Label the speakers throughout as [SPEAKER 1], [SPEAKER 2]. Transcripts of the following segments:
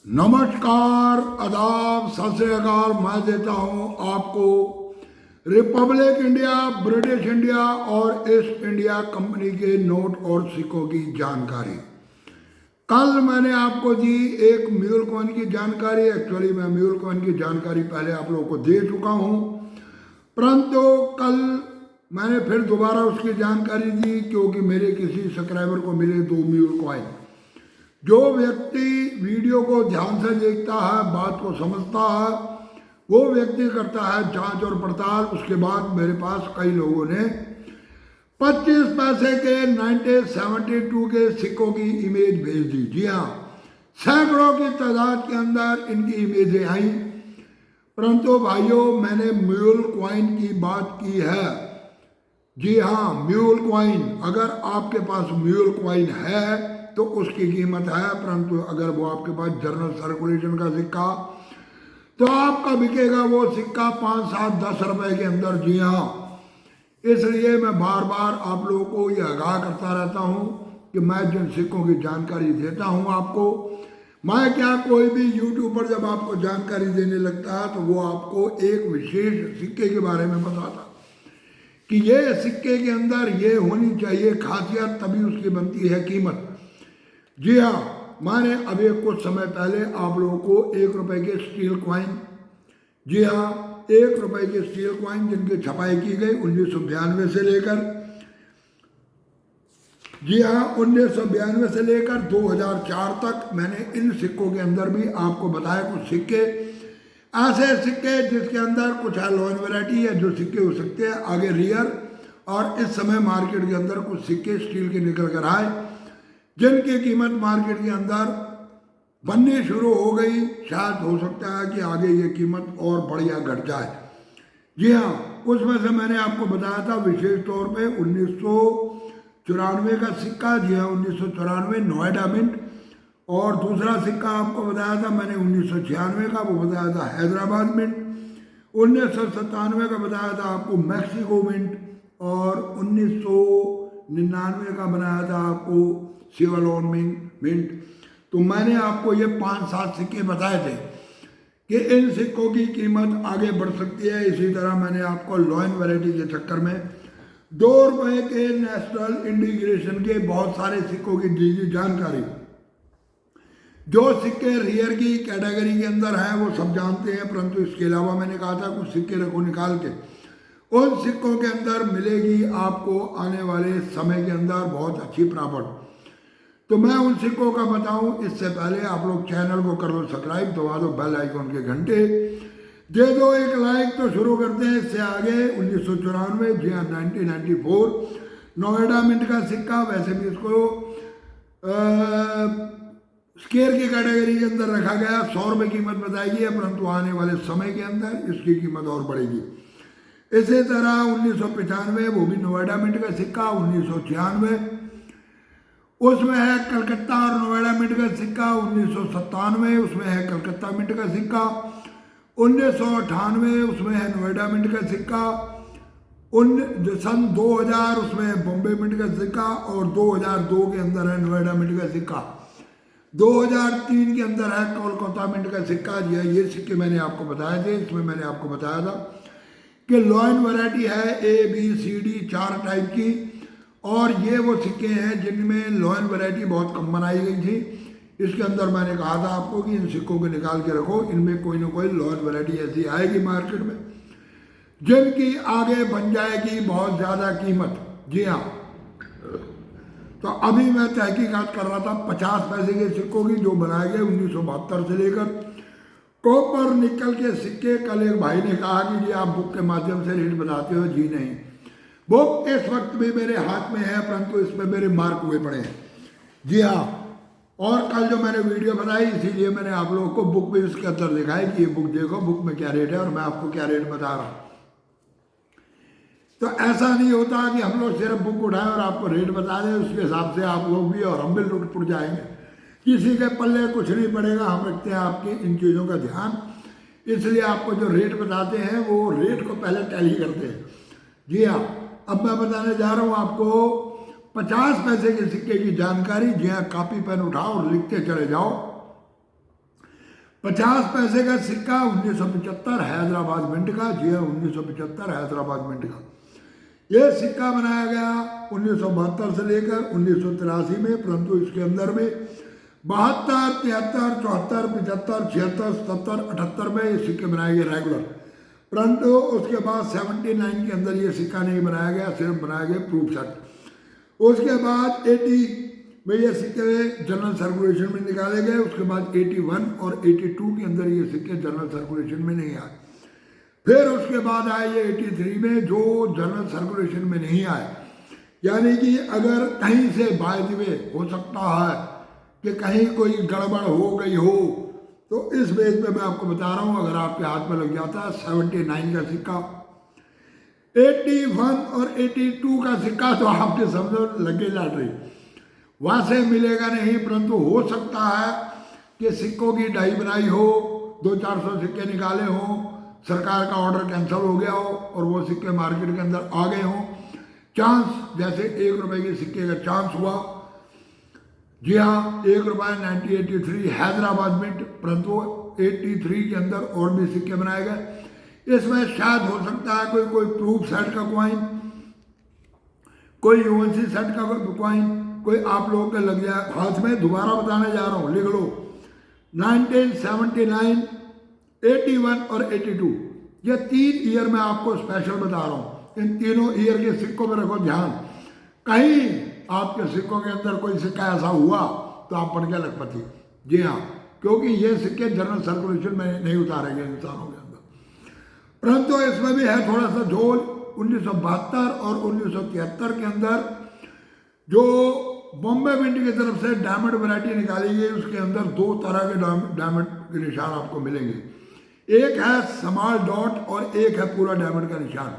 [SPEAKER 1] नमस्कार, आदाब, सत श्री अकाल। मैं देता हूं आपको रिपब्लिक इंडिया, ब्रिटिश इंडिया और ईस्ट इंडिया कंपनी के नोट और सिक्कों की जानकारी। कल मैंने आपको दी एक म्यूल कॉइन की जानकारी। एक्चुअली मैं म्यूल कॉइन की जानकारी पहले आप लोगों को दे चुका हूं, परंतु कल मैंने फिर दोबारा उसकी जानकारी दी क्योंकि मेरे किसी सब्सक्राइबर को मिले 2 म्यूल कॉइन। जो व्यक्ति वीडियो को ध्यान से देखता है, बात को समझता है, वो व्यक्ति करता है जांच और पड़ताल। उसके बाद मेरे पास कई लोगों ने 25 पैसे के 1972 के सिक्कों की इमेज भेज दी। जी हाँ, सैकड़ों की तादाद के अंदर इनकी इमेजें आई। परंतु भाइयों, मैंने म्यूल कॉइन की बात की है। जी हाँ, म्यूल कॉइन। अगर आपके पास म्यूल कॉइन है तो उसकी कीमत है, परंतु अगर वो आपके पास जनरल सर्कुलेशन का सिक्का तो आपका बिकेगा वो सिक्का 5, 7, 10 रुपए के अंदर। जी हाँ, इसलिए मैं बार बार आप लोगों को ये आगाह करता रहता हूँ कि मैं जिन सिक्कों की जानकारी देता हूँ आपको, मैं क्या कोई भी यूट्यूब पर जब आपको जानकारी देने लगता है तो वो आपको एक विशेष सिक्के के बारे में बताता कि ये सिक्के के अंदर ये होनी चाहिए खासियत, तभी उसकी बनती है कीमत। जी हाँ, मैंने अभी कुछ समय पहले आप लोगों को 1 रुपए के स्टील कॉइन, जी हाँ 1 रुपए के स्टील कॉइन जिनकी छपाई की गई 1992 से लेकर, जी हाँ 1992 से लेकर 2004 तक, मैंने इन सिक्कों के अंदर भी आपको बताया कुछ सिक्के ऐसे सिक्के जिसके अंदर कुछ है लोन वैरायटी है, जो सिक्के हो सकते हैं आगे रियर। और इस समय मार्केट के अंदर कुछ सिक्के स्टील के निकल कर आए जिनकी कीमत मार्केट के अंदर बननी शुरू हो गई। शायद हो सकता है कि आगे ये कीमत और बढ़ या घट जाए। जी हाँ, उसमें से मैंने आपको बताया था विशेष तौर पे 1994 का सिक्का। जी हाँ, 1994 नोएडा मिंट। और दूसरा सिक्का आपको बताया था मैंने 1996 का, वो बताया था हैदराबाद मिंट। 1997 का बताया था आपको मैक्सिको मिंट। और 1999 का बनाया था आपको सिवलोन मिंट। तो मैंने आपको ये 5-7 सिक्के बताए थे कि इन सिक्कों की कीमत आगे बढ़ सकती है। इसी तरह मैंने आपको लॉयन वैरायटी के चक्कर में 2 रुपए के नेशनल इंडिग्रेशन के बहुत सारे सिक्कों की दी गई जानकारी। जो सिक्के रियर की कैटेगरी के अंदर हैं वो सब जानते हैं, परंतु इसके अलावा मैंने कहा था कुछ सिक्के रखो निकाल के, उन सिक्कों के अंदर मिलेगी आपको आने वाले समय के अंदर बहुत अच्छी प्रॉफिट। तो मैं उन सिक्कों का बताऊं इससे पहले आप लोग चैनल को कर लो सब्सक्राइब, दबा दो बेल आइकॉन के घंटे, दे दो एक लाइक। तो शुरू करते हैं इससे आगे। 1994, जी हाँ 1994 नोएडा मिंट का सिक्का। वैसे भी इसको स्केयर की कैटेगरी के अंदर रखा गया। 100 रुपये कीमत बताई गई है, परंतु आने वाले समय के अंदर इसकी कीमत और बढ़ेगी। इसी तरह 1995 वो भी नोएडा मिंट का सिक्का। 1996 उसमें है कलकत्ता और नोएडा मिंट का सिक्का। 1997 उसमें है कलकत्ता मिंट का सिक्का। 1998 उसमें है नोएडा मिंट का सिक्का। सन 2000 उसमें है बॉम्बे मिंट का सिक्का। और 2002 के अंदर है नोएडा मिंट का सिक्का। 2003 के अंदर है कोलकाता मिंट का सिक्का। जी हाँ, ये सिक्के मैंने आपको बताए थे। इसमें मैंने आपको बताया था कि लॉयन वैरायटी है ABCD 4 टाइप की, और ये वो सिक्के हैं जिनमें लॉयन वैरायटी बहुत कम बनाई गई थी। इसके अंदर मैंने कहा था आपको कि इन सिक्कों को निकाल के रखो, इनमें कोई ना कोई लॉयन वैरायटी ऐसी आएगी मार्केट में जिनकी आगे बन जाएगी बहुत ज़्यादा कीमत। जी हाँ, तो अभी मैं तहकीकात कर रहा था 50 पैसे के सिक्कों की जो बनाए गए 1972 से लेकर कॉपर निकल के सिक्के। कल एक भाई ने कहा कि जी आप बुक के माध्यम से रेट बताते हो। जी नहीं, बुक इस वक्त भी मेरे हाथ में है, परंतु इसमें मेरे मार्क हुए पड़े हैं। जी हाँ, और कल जो मैंने वीडियो बनाई इसीलिए मैंने आप लोगों को बुक भी इसके अंदर दिखाई कि ये बुक देखो, बुक में क्या रेट है और मैं आपको क्या रेट बता रहा हूँ। तो ऐसा नहीं होता कि हम लोग सिर्फ बुक उठाएं और आपको रेट बता दें, उसके हिसाब से आप लोग भी और हम भी लुट जाएंगे। किसी के पल्ले कुछ नहीं पड़ेगा। हम रखते हैं आपकी इन चीज़ों का ध्यान, इसलिए आपको जो रेट बताते हैं वो रेट को पहले टैली करते हैं। जी हाँ, अब मैं बताने जा रहा हूँ आपको 50 पैसे के सिक्के की जानकारी। जी हाँ, कॉपी पेन उठाओ और लिखते चले जाओ। 50 पैसे का सिक्का 1975 हैदराबाद मिंट का। जी हाँ, 1975 हैदराबाद मिंट का। यह सिक्का बनाया गया 1972 से लेकर 1983 में, परंतु इसके अंदर में 72, 73, 74, 75, 76, 77, 78 में ये सिक्के बनाए गए रेगुलर। परंतु उसके बाद 79 के अंदर ये सिक्का नहीं बनाया गया, सिर्फ बनाया गया प्रूफ सेट। उसके बाद 80 में ये सिक्के जनरल सर्कुलेशन में निकाले गए। उसके बाद 81 और 82 के अंदर ये सिक्के जनरल सर्कुलेशन में नहीं आए। फिर उसके बाद आए ये 83 में, जो जनरल सर्कुलेशन में नहीं आए। यानी कि अगर कहीं से बाय द वे हो सकता है कि कहीं कोई गड़बड़ हो गई हो, तो इस बेस पे मैं आपको बता रहा हूँ, अगर आपके हाथ में लग जाता है 79 का सिक्का, 81 और 82 का सिक्का, तो आपके समझो लगे लॉटरी, वहाँ से मिलेगा नहीं। परंतु हो सकता है कि सिक्कों की डाई बनाई हो, 200-400 सिक्के निकाले हों, सरकार का ऑर्डर कैंसिल हो गया हो और वो सिक्के मार्केट के अंदर आ गए हों। चांस, जैसे 1 रुपए के सिक्के का चांस हुआ। जी हाँ, 1 रुपया 1983 हैदराबाद मिंट, परंतु 83 के अंदर और भी सिक्के बनाए गए। इसमें शायद हो सकता है कोई प्रूफ सेट का क्वाइन, कोई यूएनसी सेट का क्वाइन, कोई आप लोगों के लग जाए हाथ में। दोबारा बताने जा रहा हूँ, लिख लो 1979, 81 और 82, ये 3 ईयर में आपको स्पेशल बता रहा हूँ। इन तीनों ईयर के सिक्कों में रखो ध्यान, कहीं आपके सिक्कों के अंदर कोई सिक्का ऐसा हुआ तो आप बन गए लखपति। जी हाँ, क्योंकि ये सिक्के जनरल सर्कुलेशन में नहीं उतारे गए इंसानों के अंदर। परंतु इसमें भी है थोड़ा सा झोल। 1972 और 1973 के अंदर जो बॉम्बे मिंट की तरफ से डायमंड वैरायटी निकाली गई, उसके अंदर 2 तरह के डायमंड के निशान आपको मिलेंगे। एक है स्मॉल डॉट और एक है पूरा डायमंड का निशान।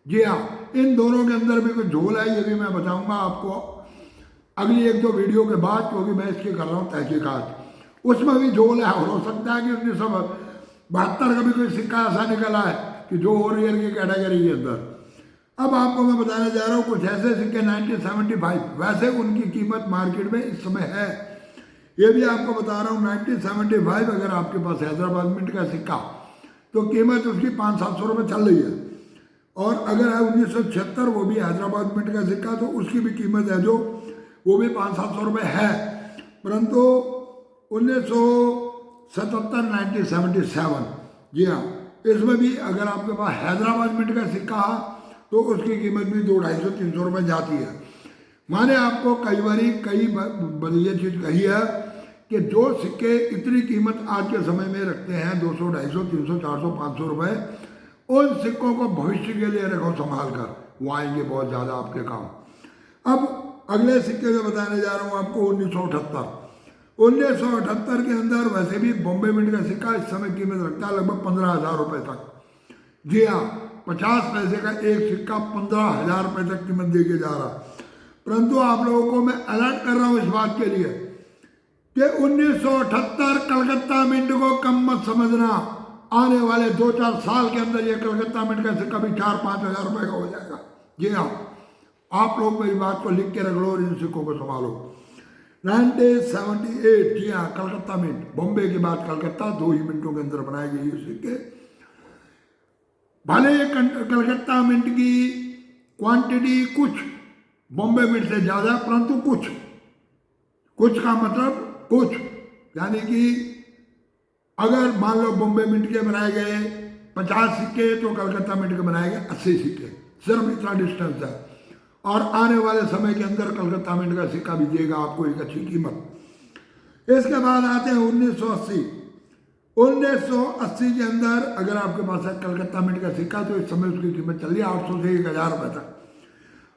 [SPEAKER 1] जी हाँ, इन दोनों के अंदर भी कोई झोल है, ये भी मैं बताऊंगा आपको अगली 1-2 वीडियो के बाद, क्योंकि मैं इसकी कर रहा हूँ तहकीकात। उसमें भी झोल है, और हो सकता है कि 1972 का भी कोई सिक्का ऐसा निकला है कि जो और ईयर की कैटेगरी के अंदर। अब आपको मैं बताने जा रहा हूँ कुछ ऐसे सिक्के 1975, वैसे उनकी कीमत मार्केट में इस समय है, ये भी आपको बता रहा हूँ। 1975 अगर आपके पास हैदराबाद मिंट का सिक्का, तो कीमत उसकी 500-700 रुपये चल रही है। और अगर है 1976, वो भी हैदराबाद मिंट का सिक्का, तो उसकी भी कीमत है जो वो भी 500-700 रुपये है। परंतु 1977, 1977, जी हाँ, इसमें भी अगर आपके पास हैदराबाद मिंट का सिक्का है तो उसकी कीमत भी 200-250-300 रुपये जाती है। मैंने आपको कई बार ये चीज़ कही है कि जो सिक्के इतनी कीमत आज के समय में रखते हैं 200, 250, 300, 400, 500 रुपये, उन सिक्कों को भविष्य के लिए रखो संभाल कर, वो आएंगे बहुत ज़्यादा आपके काम। अब अगले सिक्के में बताने जा रहा हूँ आपको 1978। 1978 के अंदर वैसे भी बॉम्बे मिंट का सिक्का इस समय कीमत रखता है लगभग 15,000 रुपये तक। जी हाँ, 50 पैसे का एक सिक्का 15,000 रुपये तक कीमत दे के जा रहा। परंतु आप लोगों को मैं अलर्ट कर रहा हूँ इस बात के लिए कि 1978 कलकत्ता मिंट को कम मत समझना। आने वाले 2-4 साल के अंदर ये कलकत्ता मिंट का सिक्का भी 4-5 हज़ार रुपये का हो जाएगा। जी हाँ, आप लोग मेरी बात को लिख के रख लो और इन सिक्कों को संभालो। 1978, जी हाँ, कलकत्ता मिंट, बॉम्बे के बाद कलकत्ता, 2 ही मिनटों के अंदर बनाए गए ये सिक्के। भले कलकत्ता मिंट की क्वांटिटी कुछ बॉम्बे मिंट से ज़्यादा, परंतु कुछ का मतलब कुछ, यानी कि अगर मान लो बॉम्बे मिंट के बनाए गए 50 सिक्के तो कलकत्ता मिंट के बनाए गए 80 सिक्के, सिर्फ इतना डिस्टेंस है। और आने वाले समय के अंदर कलकत्ता मिंट का सिक्का भी देगा आपको एक अच्छी कीमत। इसके बाद आते हैं 1980। 1980 के अंदर अगर आपके पास है कलकत्ता मिंट का सिक्का, तो इस समय उसकी कीमत चल रही है 800 से 1,000 रुपये तक।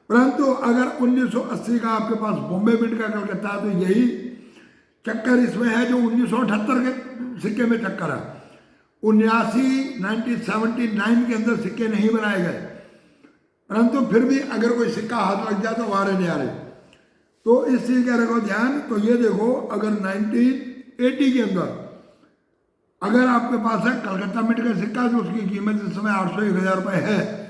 [SPEAKER 1] परंतु अगर 1980 का आपके पास बॉम्बे मिंट का कलकत्ता है, तो यही चक्कर इसमें है जो 1978 के सिक्के में चक्कर है। 1979 के अंदर सिक्के नहीं बनाए गए, परंतु फिर भी अगर कोई सिक्का हाथ लग जाए तो वारे नहीं आ रहे। तो इस चीज़ का रखो ध्यान। तो ये देखो, अगर 1980 के अंदर अगर आपके पास है कलकत्ता मिंट का सिक्का, तो उसकी कीमत इस समय 800-1,000 रुपये है।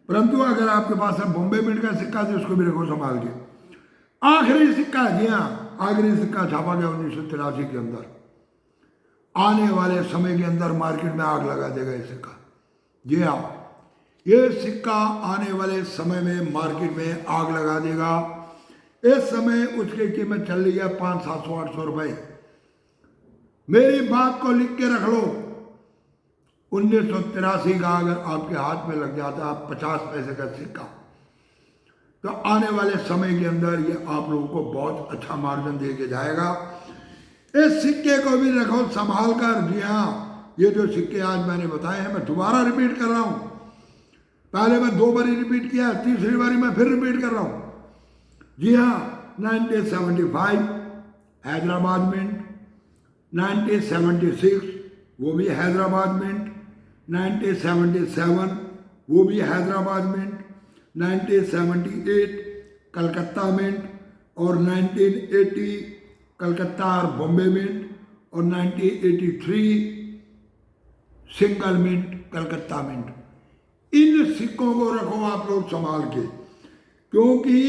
[SPEAKER 1] परंतु अगर आपके पास है बॉम्बे मिंट का सिक्का, तो उसको भी रखो संभाल के। आखिरी सिक्का, जी हाँ, आखिरी सिक्का छापा गया 1983 के अंदर। आने वाले समय के अंदर मार्केट में आग लगा देगा ये सिक्का। जी हाँ, ये सिक्का आने वाले समय में मार्केट में आग लगा देगा। इस समय उसकी कीमत चल रही है 500, 700, 800 रुपए। मेरी बात को लिख के रख लो, 1983 का अगर आपके हाथ में लग जाता 50 पैसे का सिक्का, तो आने वाले समय के अंदर ये आप लोगों को बहुत अच्छा मार्जिन दे के जाएगा। इस सिक्के को भी रखो संभाल कर। जी हाँ, ये जो सिक्के आज मैंने बताए हैं, मैं दोबारा रिपीट कर रहा हूँ। पहले मैं 2 बारी रिपीट किया, तीसरी बारी मैं फिर रिपीट कर रहा हूँ। जी हाँ, 1975 हैदराबाद मिंट, 1976 वो भी हैदराबाद मिंट, 1977 वो भी हैदराबाद मिंट, 1978 कलकत्ता मिंट, और 1980 कलकत्ता और बॉम्बे मिंट, और 1983 सिंगल मिंट कलकत्ता मिंट। इन सिक्कों को रखो आप लोग संभाल के, क्योंकि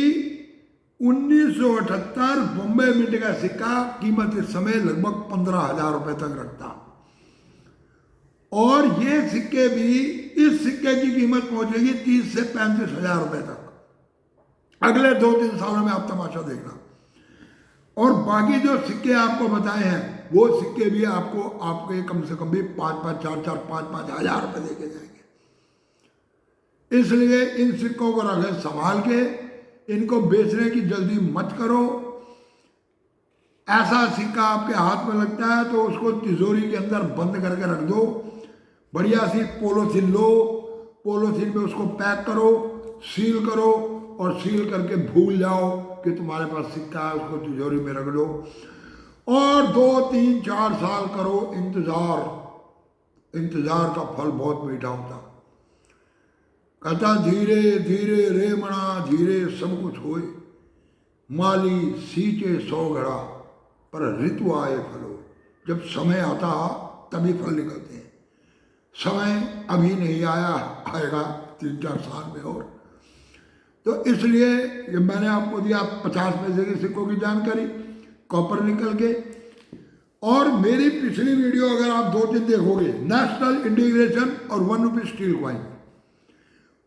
[SPEAKER 1] 1978 बॉम्बे मिंट का सिक्का कीमत इस समय लगभग 15,000 रुपए तक रखता, और ये सिक्के भी, इस सिक्के की कीमत पहुंचेगी 30 से 35,000 रुपए तक अगले 2-3 सालों में। आप तमाशा देखना। और बाकी जो सिक्के आपको बताए हैं, वो सिक्के भी आपको आपके कम से कम भी 5-5, 4-4, 5-5 हजार रुपए देके जाएंगे। इसलिए इन सिक्कों को रखें संभाल के, इनको बेचने की जल्दी मत करो। ऐसा सिक्का आपके हाथ में लगता है तो उसको तिजोरी के अंदर बंद करके रख दो। बढ़िया सी पोलोथीन लो, पोलोथीन में उसको पैक करो, सील करो, और सील करके भूल जाओ कि तुम्हारे पास सिक्का है। उसको तिजोरी में रख दो और 2-3-4 साल करो इंतजार। इंतजार का फल बहुत मीठा होता। कहता धीरे धीरे रे मना धीरे सब कुछ होए, माली सींचे 100 घड़ा पर ऋतु आए फलो। जब समय आता तभी फल निकलते हैं। समय अभी नहीं आया, आएगा 3-4 साल में और। तो इसलिए ये मैंने आपको दिया 50 पैसे के सिक्कों की जानकारी, कॉपर निकल के। और मेरी पिछली वीडियो अगर आप 2-3 देखोगे, नेशनल इंटीग्रेशन और 1 रुपये स्टील कॉइन,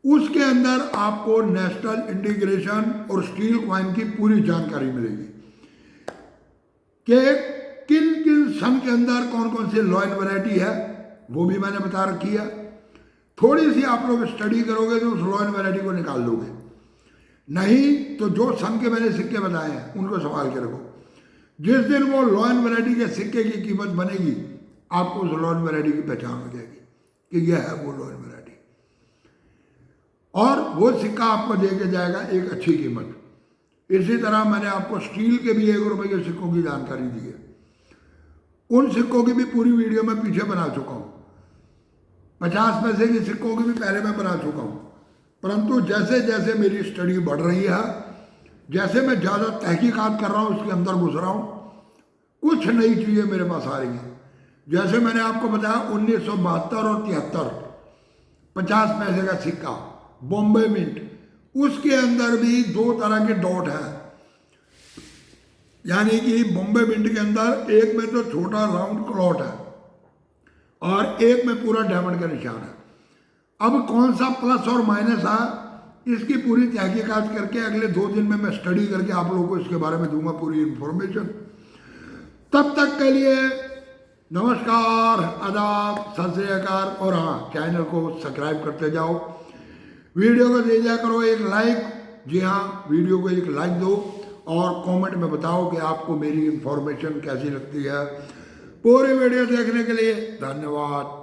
[SPEAKER 1] उसके अंदर आपको नेशनल इंटीग्रेशन और स्टील कॉइन की पूरी जानकारी मिलेगी कि किन किन सन के अंदर कौन कौन सी लॉइन वैरायटी है, वो भी मैंने बता रखी है। थोड़ी सी आप लोग स्टडी करोगे तो उस लॉइन वैरायटी को निकाल लोगे, नहीं तो जो सन के मैंने सिक्के बताए हैं उनको संभाल के रखो। जिस दिन वो लॉइन वैरायटी के सिक्के की कीमत बनेगी, आपको उस लॉइन वैरायटी की पहचान हो जाएगी कि यह है वो लॉइन वैरायटी, और वो सिक्का आपको दे के जाएगा एक अच्छी कीमत। इसी तरह मैंने आपको स्टील के भी 1 रुपये के सिक्कों की जानकारी दी है। उन सिक्कों की भी पूरी वीडियो मैं पीछे बना चुका हूँ। 50 पैसे के सिक्कों की भी पहले मैं बना चुका हूँ। परंतु जैसे जैसे मेरी स्टडी बढ़ रही है, जैसे मैं ज़्यादा तहकीकात कर रहा हूँ, उसके अंदर घुस रहा हूँ, कुछ नई चीज़ें मेरे पास आ रही हैं। जैसे मैंने आपको बताया 1972 और 73 50 पैसे का सिक्का बॉम्बे मिंट, उसके अंदर भी 2 तरह के डॉट हैं। यानी कि बॉम्बे मिंट के अंदर एक में तो छोटा राउंड क्लॉट है और एक में पूरा डायमंड का निशान है। अब कौन सा प्लस और माइनस है, इसकी पूरी तहकीकात करके अगले 2 दिन में मैं स्टडी करके आप लोगों को इसके बारे में दूंगा पूरी इंफॉर्मेशन। तब तक के लिए नमस्कार, आदाब, सत श्री अकाल। और हाँ, चैनल को सब्सक्राइब करते जाओ, वीडियो को दे दिया करो एक लाइक। जी हाँ, वीडियो को एक लाइक दो और कमेंट में बताओ कि आपको मेरी इंफॉर्मेशन कैसी लगती है। पूरी वीडियो देखने के लिए धन्यवाद।